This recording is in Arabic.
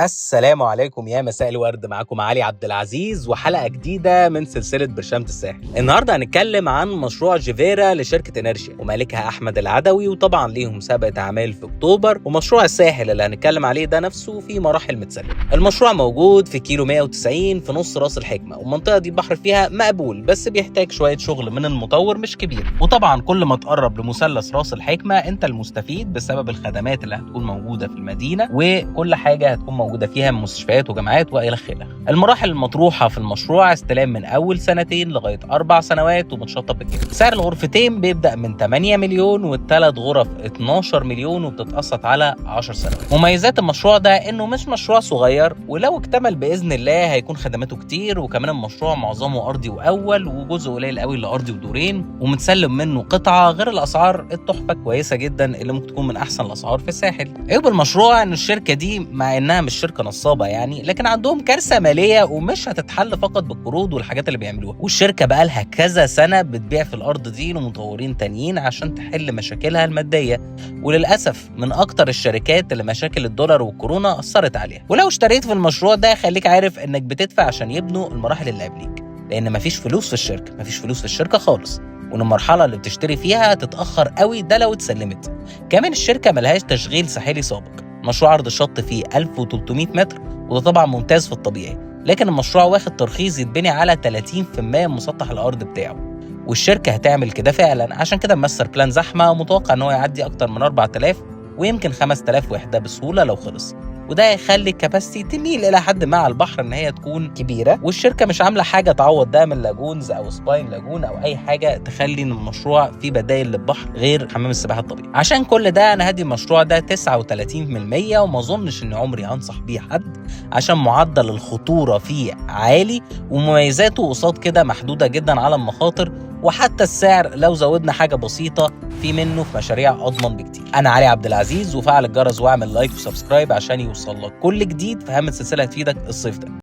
السلام عليكم، يا مساء الورد. معاكم علي عبد العزيز وحلقة جديدة من سلسلة برشامة الساحل. النهاردة هنتكلم عن مشروع جيفيرا لشركة انرجيا ومالكها أحمد العدوي، وطبعا ليهم مسابقة أعمال في أكتوبر. ومشروع الساحل اللي هنتكلم عليه ده نفسه في مراحل متسلمة. المشروع موجود في كيلو 190 في نص راس الحكمة، والمنطقة دي البحر فيها مقبول بس بيحتاج شوية شغل من المطور مش كبير. وطبعا كل ما تقرب لمثلث راس الحكمة أنت المستفيد بسبب الخدمات اللي هتكون موجودة في المدينة، وكل حاجة هتكون موجودة فيها مستشفيات وجامعات والى اخره. المراحل المطروحه في المشروع استلام من اول سنتين لغايه 4 سنوات ومتشطب بالكامل. سعر الغرفتين بيبدا من 8 مليون، والثلاث غرف 12 مليون، وبتتقسط على 10 سنوات. مميزات المشروع ده انه مش مشروع صغير، ولو اكتمل باذن الله هيكون خدماته كتير. وكمان المشروع معظمه ارضي واول، وجزء قليل قوي اللي ارضي ودورين، ومتسلم منه قطعه. غير الاسعار التحفه كويسه جدا اللي ممكن تكون من احسن الاسعار في الساحل. عيوب المشروع ان الشركه دي مع انها مش شركه نصابه يعني، لكن عندهم كارثه ماليه ومش هتتحل فقط بالقروض والحاجات اللي بيعملوها. والشركه بقى لها كذا سنه بتبيع في الارض دي لمطورين تانيين عشان تحل مشاكلها الماديه. وللاسف من اكتر الشركات اللي مشاكل الدولار والكورونا اثرت عليها. ولو اشتريت في المشروع ده خليك عارف انك بتدفع عشان يبنوا المراحل اللي قبليك، لان مفيش فلوس في الشركه، مفيش فلوس في الشركه خالص. وان المرحله اللي بتشتري فيها تتاخر قوي ده لو اتسلمت. كمان الشركه ملهاش تشغيل ساحلي سابق. مشروع عرض الشط فيه 1300 متر، وده طبعا ممتاز في الطبيعي، لكن المشروع واخد ترخيص يتبني على 30% من مسطح الارض بتاعه. والشركه هتعمل كده فعلا، عشان كده الماستر بلان زحمه، ومتوقع ان هو يعدي اكتر من 4000 ويمكن 5000 وحده بسهوله لو خلص. وده هيخلي الكباسيتي تميل الى حد ما على البحر ان هي تكون كبيره. والشركه مش عامله حاجه تعوض ده من لاجونز او سباين لاجون او اي حاجه تخلي ان المشروع فيه بدائل للبحر غير حمام السباحه الطبيعي. عشان كل ده انا هدي المشروع ده 39%، وما اظنش ان عمري هنصح بيه حد، عشان معدل الخطوره فيه عالي، ومميزاته قصاد كده محدوده جدا على المخاطر. وحتى السعر لو زودنا حاجه بسيطه في منه في مشاريع اضمن بكتير. انا علي عبد العزيز، وفعل الجرس واعمل لايك وسبسكرايب عشان يوصل لك كل جديد في اهم السلسله هتفيدك الصيف ده.